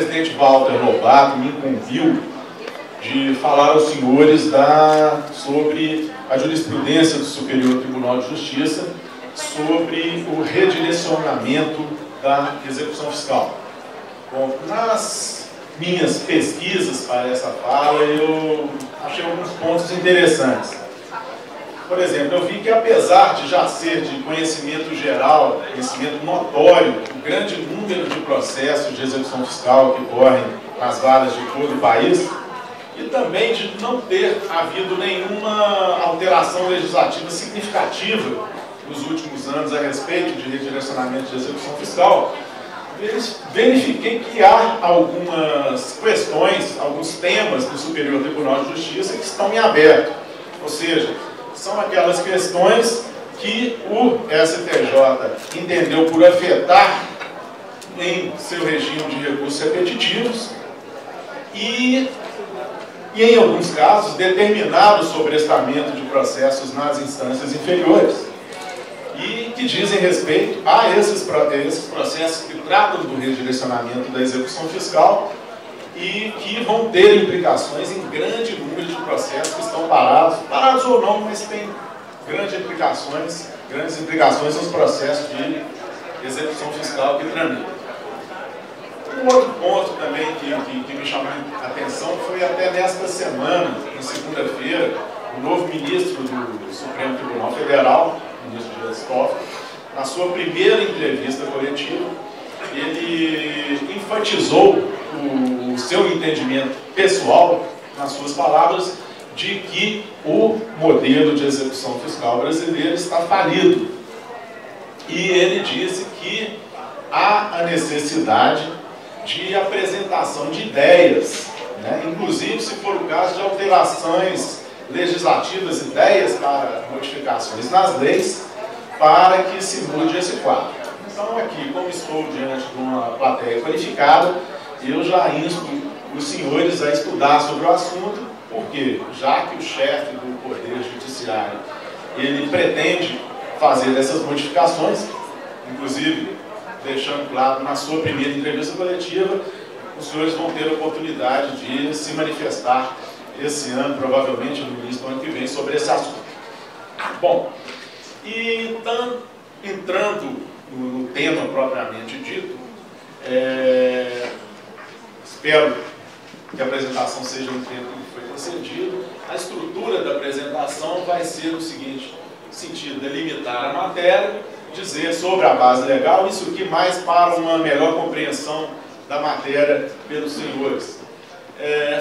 presidente Walter Lobato me incumbiu de falar aos senhores sobre a jurisprudência do Superior Tribunal de Justiça sobre o redirecionamento da execução fiscal. Bom, nas minhas pesquisas para essa fala, eu achei alguns pontos interessantes. Por exemplo, eu vi que apesar de já ser de conhecimento geral, conhecimento notório, o grande número de processos de execução fiscal que correm nas varas de todo o país, e também de não ter havido nenhuma alteração legislativa significativa nos últimos anos a respeito de redirecionamento de execução fiscal, verifiquei que há algumas questões, alguns temas do Superior Tribunal de Justiça que estão em aberto. Ou seja, são aquelas questões que o STJ entendeu por afetar em seu regime de recursos repetitivos e em alguns casos, determinar o sobrestamento de processos nas instâncias inferiores e que dizem respeito a esses processos que tratam do redirecionamento da execução fiscal e que vão ter implicações em grande número de processos que estão parados ou não, mas tem grandes implicações nos processos de execução fiscal que tramitam. Um outro ponto também que me chamou a atenção foi até nesta semana, na segunda-feira, o novo ministro do Supremo Tribunal Federal, o ministro Dias Toffoli, na sua primeira entrevista coletiva, ele enfatizou o seu entendimento pessoal, nas suas palavras, de que o modelo de execução fiscal brasileiro está falido. E ele disse que há a necessidade de apresentação de ideias, né? Inclusive, se for o caso, de alterações legislativas, ideias para modificações nas leis, para que se mude esse quadro. Então, aqui, como estou diante de uma plateia qualificada, eu já insto os senhores a estudar sobre o assunto, porque, já que o chefe do Poder Judiciário, ele pretende fazer essas modificações, inclusive, deixando claro, na sua primeira entrevista coletiva, os senhores vão ter a oportunidade de se manifestar esse ano, provavelmente no início do ano que vem, sobre esse assunto. Bom, e então, entrando no tema propriamente dito, espero que a apresentação seja no tempo que foi concedido. A estrutura da apresentação vai ser o seguinte sentido: delimitar a matéria, dizer sobre a base legal, isso aqui mais para uma melhor compreensão da matéria pelos senhores.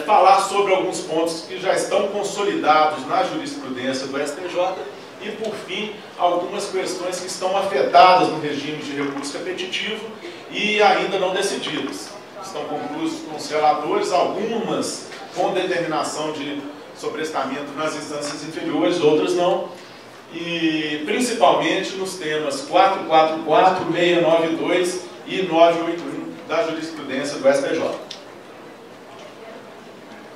Falar sobre alguns pontos que já estão consolidados na jurisprudência do STJ e, por fim, algumas questões que estão afetadas no regime de recurso repetitivo e ainda não decididas. Estão conclusas com os relatores, algumas com determinação de sobrestamento nas instâncias inferiores, outras não. E principalmente nos temas 444, 692 e 981 da jurisprudência do STJ.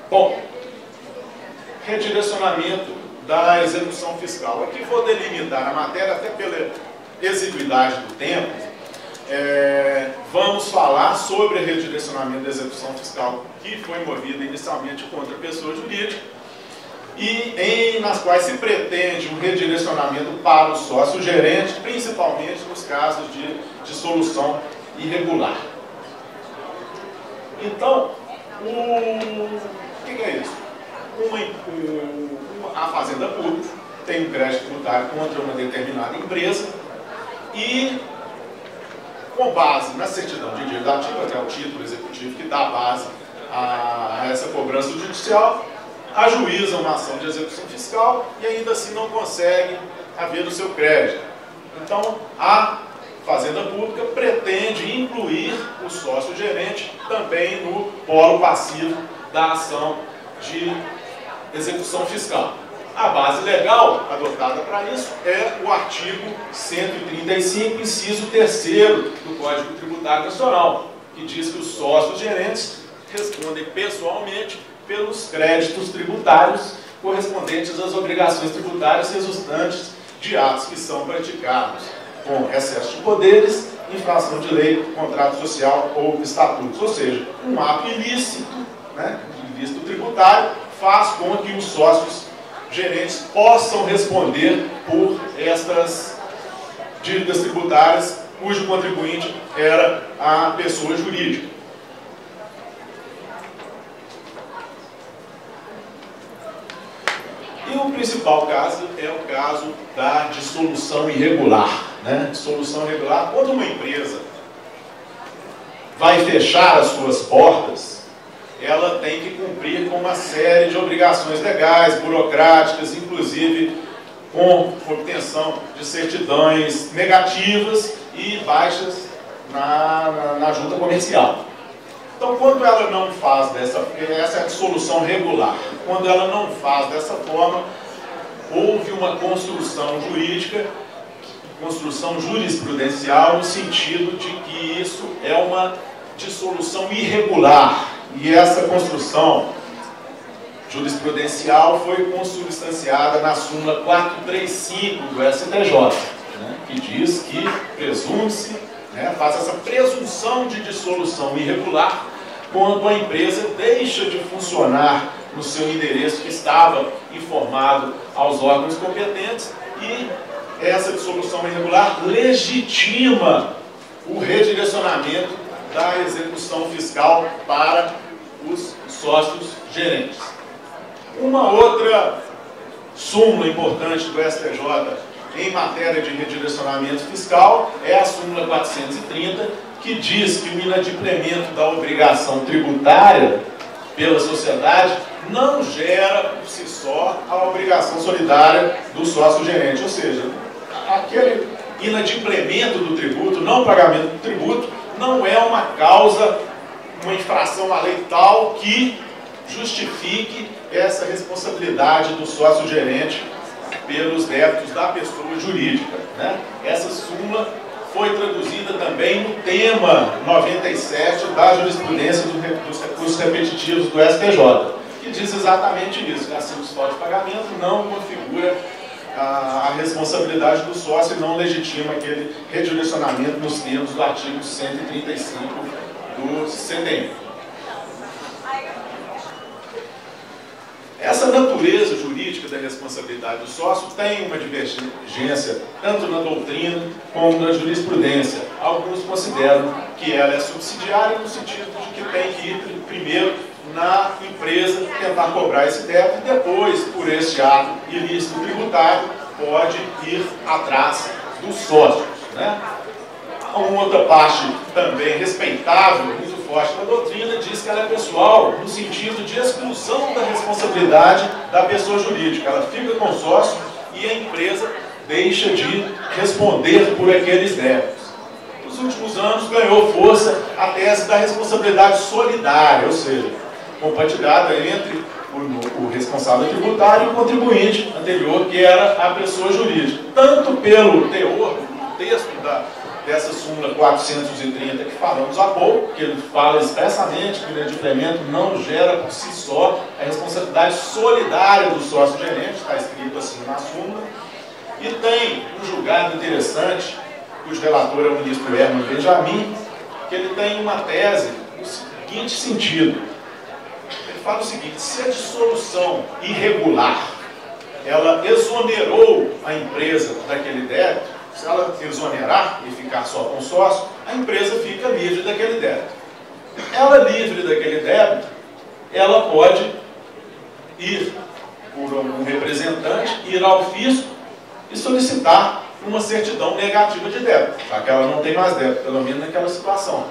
Bom, redirecionamento da execução fiscal. Aqui vou delimitar a matéria, até pela exiguidade do tempo. Vamos falar sobre o redirecionamento da execução fiscal que foi movida inicialmente contra a pessoa jurídica, e nas quais se pretende um redirecionamento para o sócio-gerente, principalmente nos casos de dissolução irregular. Então, o que é isso? A Fazenda Pública tem um crédito tributário contra uma determinada empresa e, com base na certidão de dívida ativa, que é o título executivo que dá base a essa cobrança judicial, ajuiza uma ação de execução fiscal e ainda assim não consegue haver o seu crédito. Então, a Fazenda Pública pretende incluir o sócio-gerente também no polo passivo da ação de execução fiscal. A base legal adotada para isso é o artigo 135, inciso 3º do Código Tributário Nacional, que diz que os sócios-gerentes respondem pessoalmente pelos créditos tributários correspondentes às obrigações tributárias resultantes de atos que são praticados com excesso de poderes, infração de lei, contrato social ou estatutos. Ou seja, um ato ilícito, né, ilícito tributário, faz com que os sócios gerentes possam responder por estas dívidas tributárias cujo contribuinte era a pessoa jurídica. E o principal caso é o caso da dissolução irregular. Né? Dissolução irregular, quando uma empresa vai fechar as suas portas, ela tem que cumprir com uma série de obrigações legais, burocráticas, inclusive com obtenção de certidões negativas e baixas na junta comercial. Então, quando ela não faz essa é a dissolução regular, quando ela não faz dessa forma, houve uma construção jurídica, construção jurisprudencial, no sentido de que isso é uma dissolução irregular. E essa construção jurisprudencial foi consubstanciada na súmula 435 do STJ, né, que diz que presume-se, né, faz essa presunção de dissolução irregular quando a empresa deixa de funcionar no seu endereço que estava informado aos órgãos competentes e essa dissolução irregular legitima o redirecionamento da execução fiscal para os sócios gerentes. Uma outra súmula importante do STJ em matéria de redirecionamento fiscal é a súmula 430, que diz que o inadimplemento da obrigação tributária pela sociedade não gera por si só a obrigação solidária do sócio gerente, ou seja, aquele inadimplemento do tributo, não pagamento do tributo, não é uma causa, uma infração à lei tal que justifique essa responsabilidade do sócio gerente pelos débitos da pessoa jurídica. Né? Essa súmula foi traduzida também no tema 97 da jurisprudência dos recursos repetitivos do STJ, que diz exatamente isso, que a simples falta de pagamento não configura a responsabilidade do sócio e não legitima aquele redirecionamento nos termos do artigo 135 do CDM. Essa natureza jurídica da responsabilidade do sócio tem uma divergência tanto na doutrina como na jurisprudência. Alguns consideram que ela é subsidiária no sentido de que tem que ir primeiro na empresa tentar cobrar esse débito e depois, por esse ato ilícito tributário, pode ir atrás dos sócios. Né? Uma outra parte também respeitável, muito forte da doutrina, diz que ela é pessoal, no sentido de exclusão da responsabilidade da pessoa jurídica. Ela fica com o sócio e a empresa deixa de responder por aqueles débitos. Nos últimos anos ganhou força a tese da responsabilidade solidária, ou seja, compartilhada entre o responsável tributário e o contribuinte anterior, que era a pessoa jurídica. Tanto pelo teor do texto dessa súmula 430 que falamos há pouco, que ele fala expressamente que o inadimplemento não gera por si só a responsabilidade solidária do sócio gerente, está escrito assim na súmula, e tem um julgado interessante, cujo relator é o ministro Herman Benjamin, que ele tem uma tese no seguinte sentido. Ele fala o seguinte: se a dissolução irregular ela exonerou a empresa daquele débito, se ela exonerar e ficar só com o sócio, a empresa fica livre daquele débito. Ela livre daquele débito, ela pode ir por um representante, ir ao fisco e solicitar uma certidão negativa de débito, já que ela não tem mais débito, pelo menos naquela situação.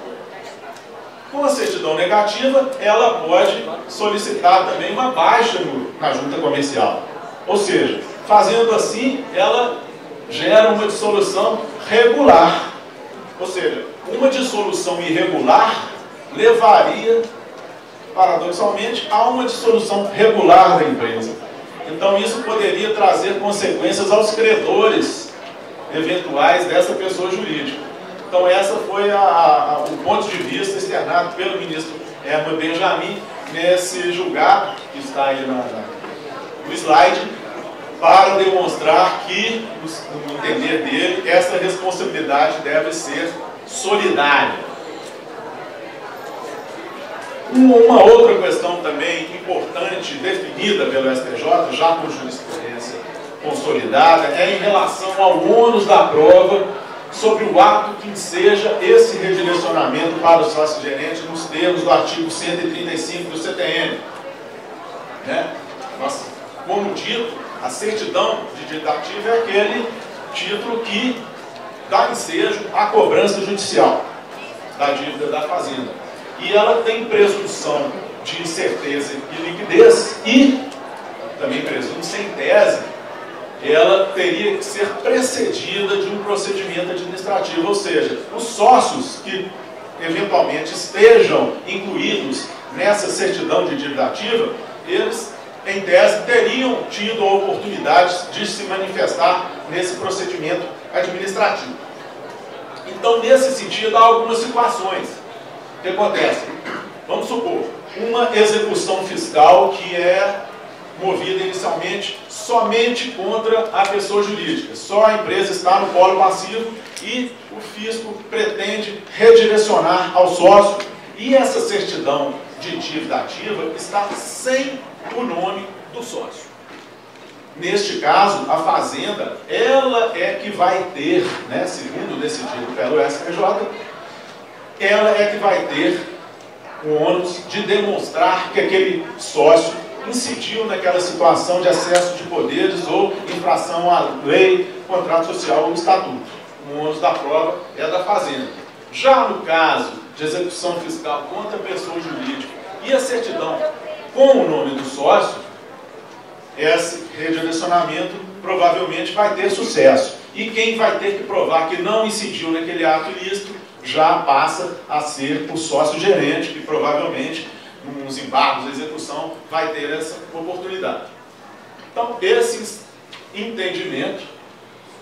Com a certidão negativa, ela pode solicitar também uma baixa na junta comercial. Ou seja, fazendo assim, ela gera uma dissolução regular. Ou seja, uma dissolução irregular levaria, paradoxalmente, a uma dissolução regular da empresa. Então isso poderia trazer consequências aos credores eventuais dessa pessoa jurídica. Então essa foi o ponto de vista externado pelo ministro Herman Benjamin nesse julgado, que está aí no slide, para demonstrar que, no entender dele, essa responsabilidade deve ser solidária. Uma outra questão também importante, definida pelo STJ, já com jurisprudência consolidada, é em relação ao ônus da prova sobre o ato que enseja esse redirecionamento para o sócio-gerente nos termos do artigo 135 do CTN. Mas, como dito, a certidão de dívida ativa é aquele título que dá ensejo à cobrança judicial da dívida da fazenda. E ela tem presunção de certeza e liquidez e, também presunção em tese, ela teria que ser precedida de um procedimento administrativo, ou seja, os sócios que eventualmente estejam incluídos nessa certidão de dívida ativa, eles, em tese, teriam tido a oportunidade de se manifestar nesse procedimento administrativo. Então, nesse sentido, há algumas situações. O que acontece? Vamos supor, uma execução fiscal que é movida inicialmente somente contra a pessoa jurídica. Só a empresa está no polo passivo e o fisco pretende redirecionar ao sócio e essa certidão de dívida ativa está sem o nome do sócio. Neste caso, a fazenda, ela é que vai ter, segundo decidido pelo STJ, ela é que vai ter o ônus de demonstrar que aquele sócio incidiu naquela situação de excesso de poderes ou infração à lei, contrato social ou estatuto. O ônus da prova é da fazenda. Já no caso de execução fiscal contra a pessoa jurídica e a certidão com o nome do sócio, esse redirecionamento provavelmente vai ter sucesso. E quem vai ter que provar que não incidiu naquele ato ilícito já passa a ser o sócio gerente, que provavelmente, nos embargos da execução, vai ter essa oportunidade. Então, esse entendimento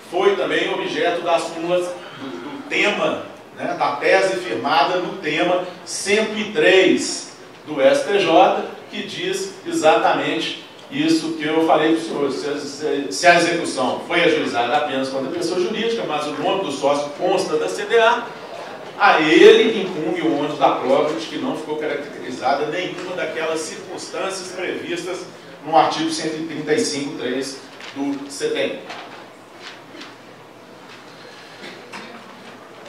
foi também objeto das súmulas do tema, da tese firmada no tema 103 do STJ, que diz exatamente isso que eu falei para o senhor. Se a execução foi ajuizada apenas contra a pessoa jurídica, mas o nome do sócio consta da CDA, a ele incumbe o ônus da prova de que não ficou caracterizada nenhuma daquelas circunstâncias previstas no artigo 135.3 do CTN.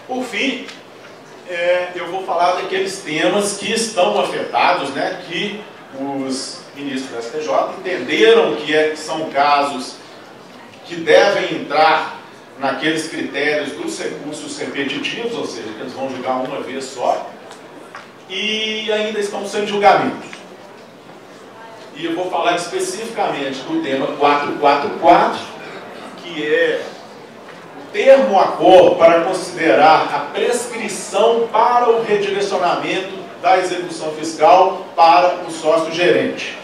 Por fim, eu vou falar daqueles temas que estão afetados, que os ministros do STJ entenderam que são casos que devem entrar naqueles critérios dos recursos repetitivos, ou seja, que eles vão julgar uma vez só, e ainda estão sem julgamentos. E eu vou falar especificamente do tema 444, que é o termo acordo para considerar a prescrição para o redirecionamento da execução fiscal para o sócio gerente.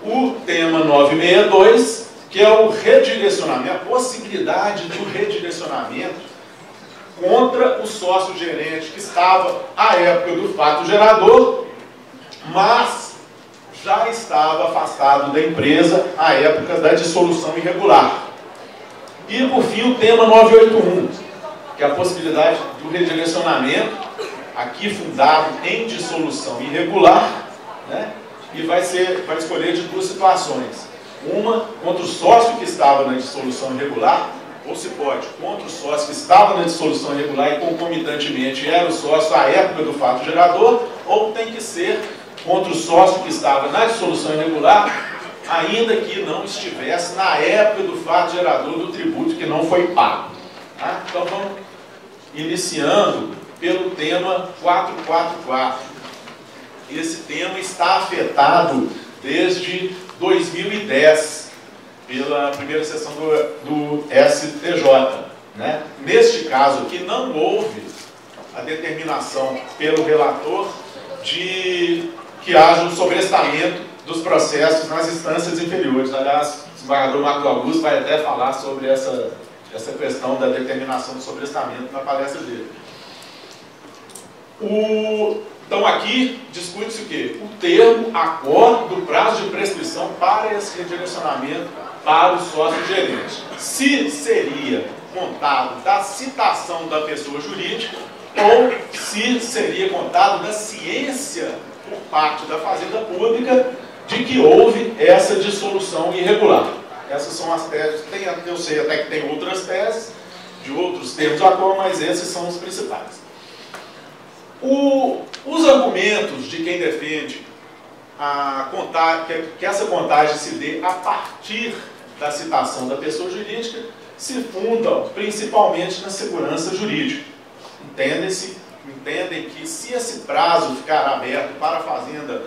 O tema 962, que é o redirecionamento, a possibilidade do redirecionamento contra o sócio gerente que estava à época do fato gerador, mas já estava afastado da empresa à época da dissolução irregular. E, por fim, o tema 981, que é a possibilidade do redirecionamento, aqui fundado em dissolução irregular, e vai escolher de duas situações. Uma contra o sócio que estava na dissolução irregular, ou se pode, contra o sócio que estava na dissolução irregular e concomitantemente era o sócio à época do fato gerador, ou tem que ser contra o sócio que estava na dissolução irregular, ainda que não estivesse na época do fato gerador do tributo que não foi pago. Então vamos iniciando pelo tema 444. Esse tema está afetado desde 2010, pela primeira sessão do STJ. Neste caso aqui, não houve a determinação pelo relator de que haja um sobrestamento dos processos nas instâncias inferiores. Aliás, o desembargador Marco Augusto vai até falar sobre essa questão da determinação do sobrestamento na palestra dele. Então aqui discute-se o quê? O termo acordo do prazo de prescrição para esse redirecionamento para o sócio gerente. Se seria contado da citação da pessoa jurídica ou se seria contado da ciência por parte da Fazenda Pública de que houve essa dissolução irregular. Essas são as teses. Eu sei até que tem outras teses, de outros termos à cor, mas esses são os principais. Os argumentos de quem defende que essa contagem se dê a partir da citação da pessoa jurídica se fundam principalmente na segurança jurídica. Entendem que se esse prazo ficar aberto para a Fazenda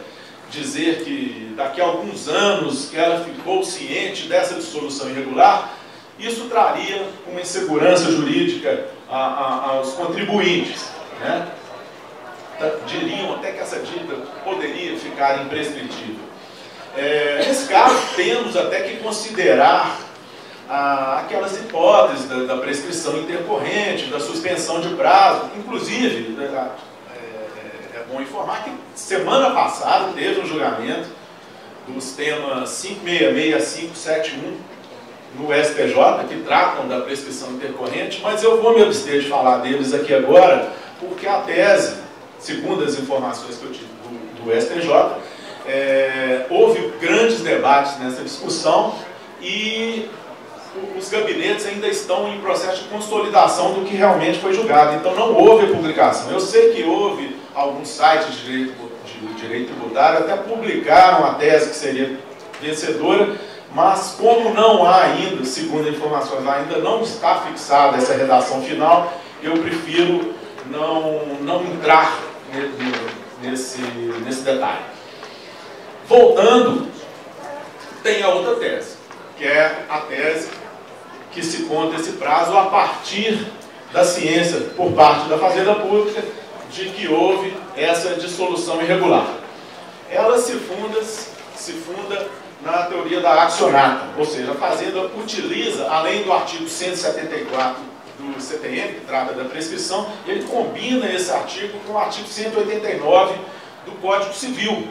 dizer que daqui a alguns anos que ela ficou ciente dessa dissolução irregular, isso traria uma insegurança jurídica aos contribuintes, né? Diriam até que essa dívida poderia ficar imprescritível. Nesse caso, temos até que considerar aquelas hipóteses da prescrição intercorrente, da suspensão de prazo. Inclusive, é bom informar que semana passada teve um julgamento dos temas 566 a 571 no STJ, que tratam da prescrição intercorrente, mas eu vou me abster de falar deles aqui agora, porque a tese, segundo as informações que eu tive do STJ, houve grandes debates nessa discussão e os gabinetes ainda estão em processo de consolidação do que realmente foi julgado. Então não houve publicação. Eu sei que houve alguns sites de direito tributário até publicaram a tese que seria vencedora, mas como não há ainda, segundo informações, ainda não está fixada essa redação final, eu prefiro não entrar nesse detalhe. Voltando, tem a outra tese, que é a tese que se conta esse prazo a partir da ciência por parte da Fazenda Pública de que houve essa dissolução irregular. Ela se funda na teoria da accionata, ou seja, a Fazenda utiliza, além do artigo 174 do CTM, que trata da prescrição, ele combina esse artigo com o artigo 189 do Código Civil,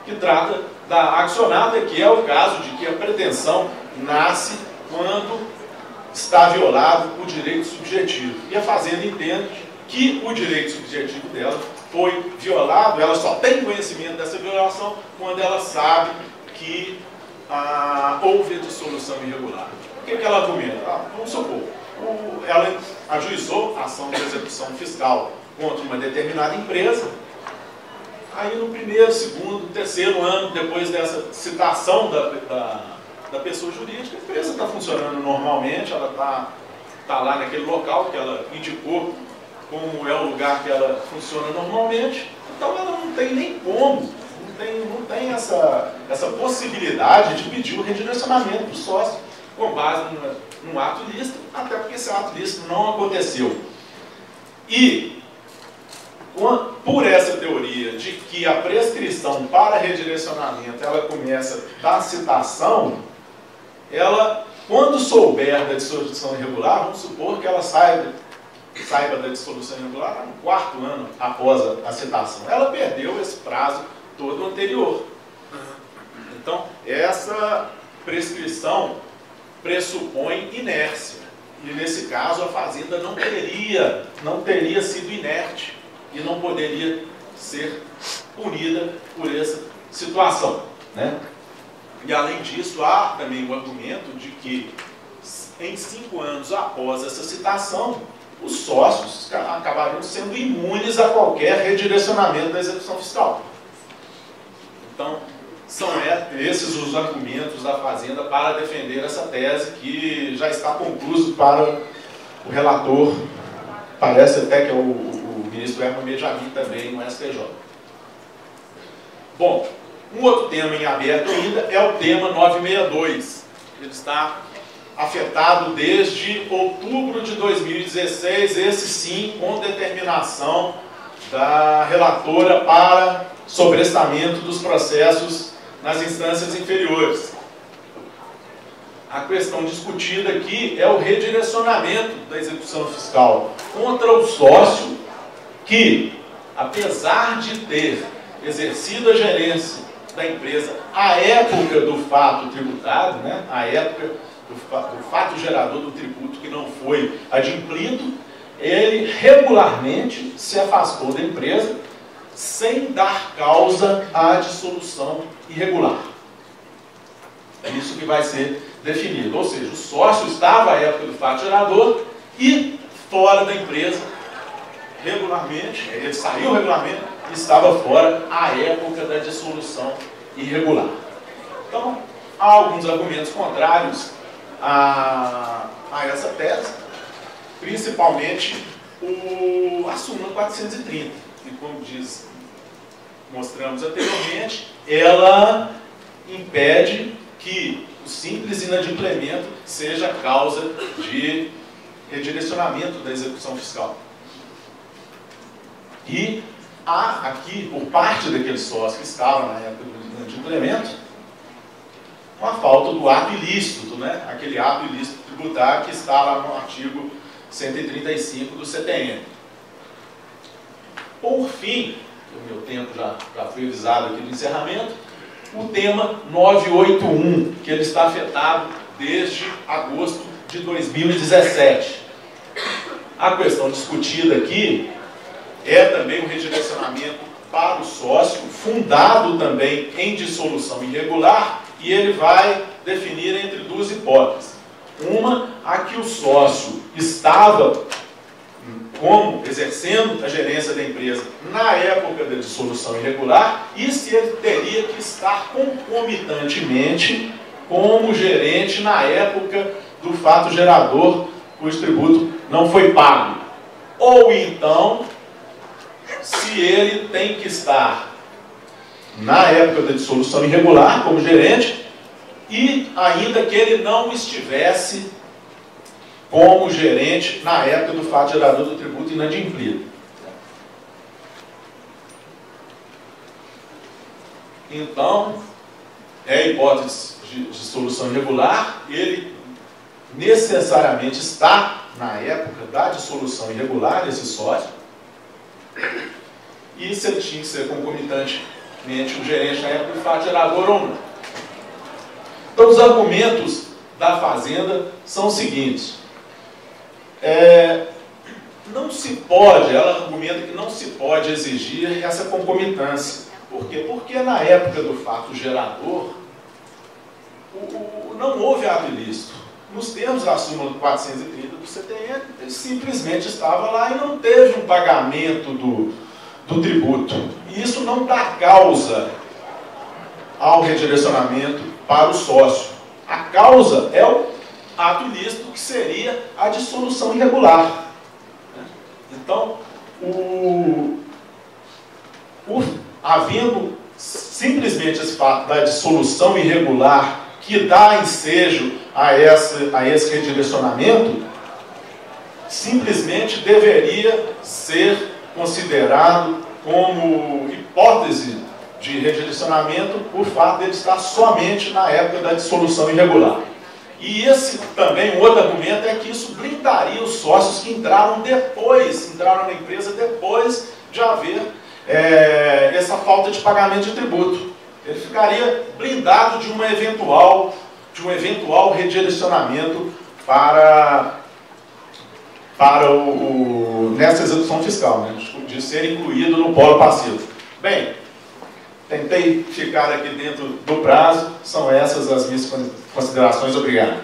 que trata da accionata, que é o caso de que a pretensão nasce quando está violado o direito subjetivo. E a Fazenda entende que o direito subjetivo dela foi violado, ela só tem conhecimento dessa violação quando ela sabe que houve a dissolução irregular. O que ela argumenta? Vamos supor, ela ajuizou a ação de execução fiscal contra uma determinada empresa, aí no primeiro, segundo, terceiro ano, depois dessa citação da pessoa jurídica, a empresa está funcionando normalmente, ela está lá naquele local que ela indicou como é o lugar que ela funciona normalmente, então ela não tem nem como, não tem essa possibilidade de pedir o redirecionamento do sócio com base num ato lícito, até porque esse ato lícito não aconteceu. E por essa teoria de que a prescrição para redirecionamento ela começa da citação, ela, quando souber da dissolução irregular, vamos supor que ela saiba da dissolução irregular no quarto ano após a citação, ela perdeu esse prazo todo anterior. Então, essa prescrição pressupõe inércia. E nesse caso a Fazenda não teria sido inerte e não poderia ser punida por essa situação, né? E além disso, há também o argumento de que em 5 anos após essa citação, os sócios acabariam sendo imunes a qualquer redirecionamento da execução fiscal. Então, são esses os argumentos da Fazenda para defender essa tese, que já está concluso para o relator, parece até que é o ministro Herman Benjamin também no STJ. Bom, um outro tema em aberto ainda é o tema 962. Ele está afetado desde outubro de 2016, esse sim com determinação da relatora para sobrestamento dos processos nas instâncias inferiores. A questão discutida aqui é o redirecionamento da execução fiscal contra o sócio que, apesar de ter exercido a gerência da empresa à época do fato tributado, né, à época do fato gerador do tributo que não foi adimplido, ele regularmente se afastou da empresa sem dar causa à dissolução irregular. É isso que vai ser definido. Ou seja, o sócio estava à época do fato gerador e fora da empresa regularmente, ele saiu regularmente e estava fora à época da dissolução irregular. Então, há alguns argumentos contrários a essa tese, principalmente a súmula 430, que, como mostramos anteriormente, ela impede que o simples inadimplemento seja causa de redirecionamento da execução fiscal. E há aqui, por parte daquele sócio que estava na época do inadimplemento, uma falta do ato ilícito, né? Aquele ato ilícito tributário que está lá no artigo 135 do CTN. Por fim, o meu tempo já foi avisado aqui no encerramento, o tema 981, que ele está afetado desde agosto de 2017. A questão discutida aqui é também o redirecionamento para o sócio, fundado também em dissolução irregular, e ele vai definir entre duas hipóteses. Uma, a que o sócio estava exercendo a gerência da empresa na época da dissolução irregular, e se ele teria que estar concomitantemente como gerente na época do fato gerador cujo tributo não foi pago. Ou então, se ele tem que estar na época da dissolução irregular como gerente e ainda que ele não estivesse como gerente na época do fato gerador do tributo inadimplido. Então, é a hipótese de dissolução irregular, ele necessariamente está na época da dissolução irregular desse sócio, e se ele tinha que ser concomitantemente o gerente na época do fato gerador ou não. Então, os argumentos da Fazenda são os seguintes. Não se pode, ela argumenta que não se pode exigir essa concomitância. Por quê? Porque na época do fato gerador, não houve ato ilícito. Nos termos da súmula 430 do CTN, ele simplesmente estava lá e não teve um pagamento do tributo. E isso não dá causa ao redirecionamento para o sócio. A causa é o ato ilícito, que seria a dissolução irregular. Então, havendo simplesmente esse fato da dissolução irregular que dá ensejo a esse redirecionamento, simplesmente deveria ser considerado como hipótese de redirecionamento o fato de ele estar somente na época da dissolução irregular. E esse também, um outro argumento, é que isso blindaria os sócios que entraram na empresa depois de haver essa falta de pagamento de tributo. Ele ficaria blindado de um eventual redirecionamento nessa execução fiscal, né, de ser incluído no polo passivo. Bem, tentei ficar aqui dentro do prazo, são essas as minhas considerações. Obrigado.